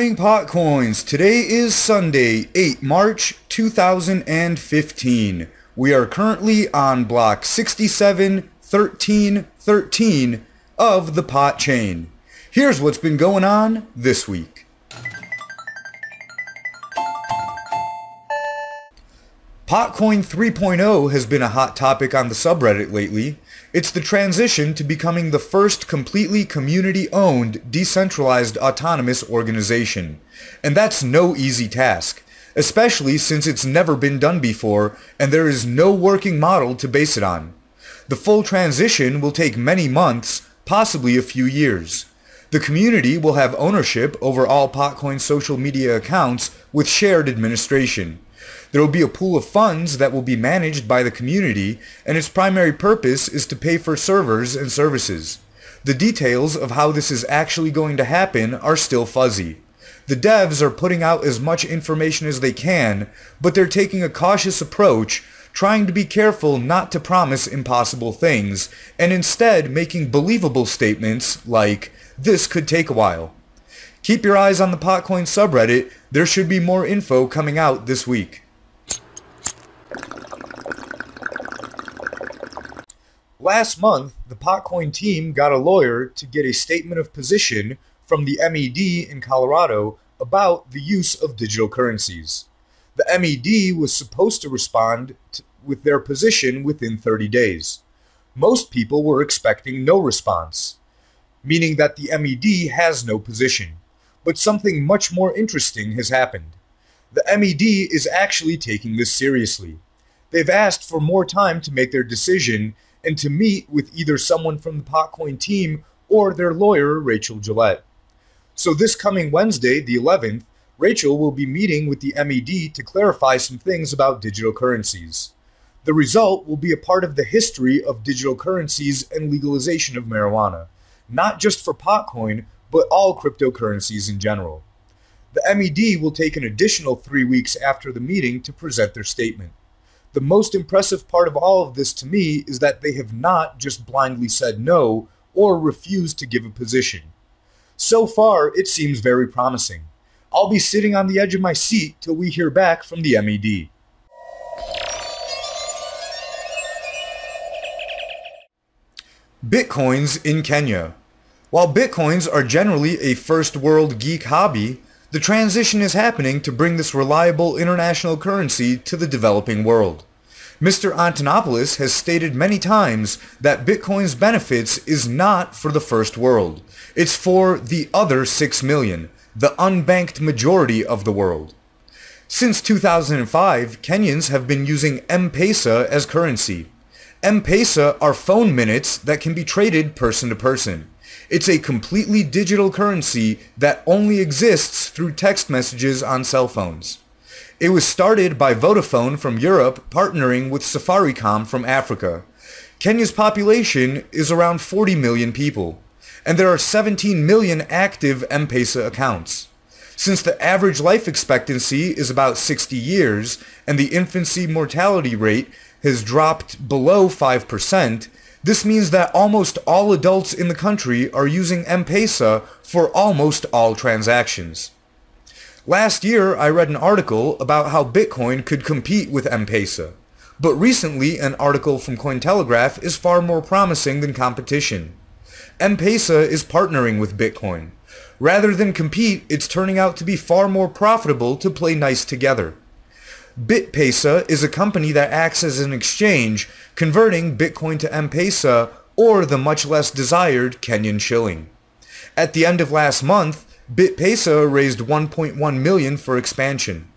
morning, PotCoins. Today is Sunday, 8 March 2015. We are currently on block 671313 of the Pot chain. Here's what's been going on this week. PotCoin 3.0 has been a hot topic on the subreddit lately. It's the transition to becoming the first completely community-owned, decentralized autonomous organization. And that's no easy task, especially since it's never been done before and there is no working model to base it on. The full transition will take many months, possibly a few years. The community will have ownership over all PotCoin social media accounts with shared administration. There will be a pool of funds that will be managed by the community, and its primary purpose is to pay for servers and services. The details of how this is actually going to happen are still fuzzy. The devs are putting out as much information as they can, but they're taking a cautious approach, trying to be careful not to promise impossible things, and instead making believable statements like, "This could take a while." Keep your eyes on the PotCoin subreddit. There should be more info coming out this week. Last month, the PotCoin team got a lawyer to get a statement of position from the MED in Colorado about the use of digital currencies. The MED was supposed to respond with their position within 30 days. Most people were expecting no response, meaning that the MED has no position. But something much more interesting has happened. The MED is actually taking this seriously. They've asked for more time to make their decision and to meet with either someone from the PotCoin team or their lawyer, Rachel Gillette. So this coming Wednesday, the 11th, Rachel will be meeting with the MED to clarify some things about digital currencies. The result will be a part of the history of digital currencies and legalization of marijuana, not just for PotCoin, but all cryptocurrencies in general. The MED will take an additional 3 weeks after the meeting to present their statement. The most impressive part of all of this to me is that they have not just blindly said no or refused to give a position. So far, it seems very promising. I'll be sitting on the edge of my seat till we hear back from the MED. Bitcoins in Kenya. While Bitcoins are generally a first world geek hobby, the transition is happening to bring this reliable international currency to the developing world. Mr. Antonopoulos has stated many times that Bitcoin's benefits is not for the first world. It's for the other 6 million, the unbanked majority of the world. Since 2005, Kenyans have been using M-Pesa as currency. M-Pesa are phone minutes that can be traded person to person. It's a completely digital currency that only exists through text messages on cell phones. It was started by Vodafone from Europe partnering with Safaricom from Africa. Kenya's population is around 40 million people, and there are 17 million active M-Pesa accounts. Since the average life expectancy is about 60 years and the infancy mortality rate has dropped below 5%, this means that almost all adults in the country are using M-Pesa for almost all transactions. Last year, I read an article about how Bitcoin could compete with M-Pesa, but recently an article from Cointelegraph is far more promising than competition. M-Pesa is partnering with Bitcoin. Rather than compete, it's turning out to be far more profitable to play nice together. BitPesa is a company that acts as an exchange, converting Bitcoin to M-Pesa or the much less desired Kenyan shilling. At the end of last month, BitPesa raised 1.1 million for expansion.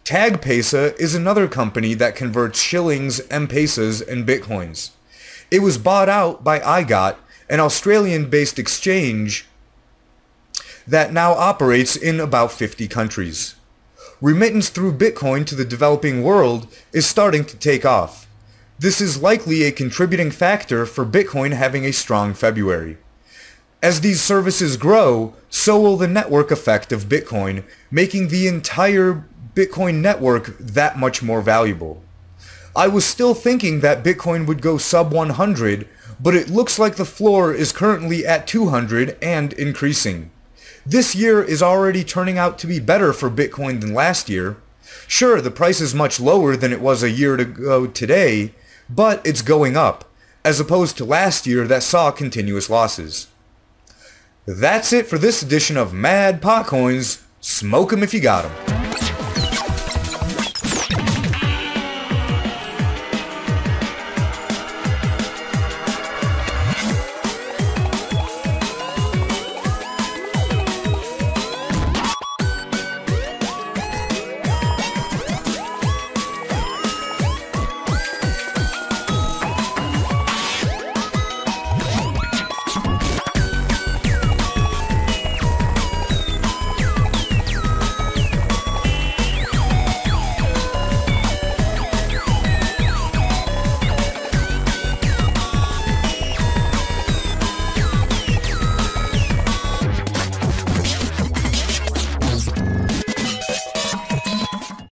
TagPesa is another company that converts shillings, M-Pesas, and Bitcoins. It was bought out by iGot, an Australian-based exchange that now operates in about 50 countries. Remittance through Bitcoin to the developing world is starting to take off. This is likely a contributing factor for Bitcoin having a strong February. As these services grow, so will the network effect of Bitcoin, making the entire Bitcoin network that much more valuable. I was still thinking that Bitcoin would go sub 100, but it looks like the floor is currently at 200 and increasing. This year is already turning out to be better for Bitcoin than last year. Sure, the price is much lower than it was a year ago today, but it's going up, as opposed to last year that saw continuous losses. That's it for this edition of Mad PotCoins. Smoke 'em if you got 'em.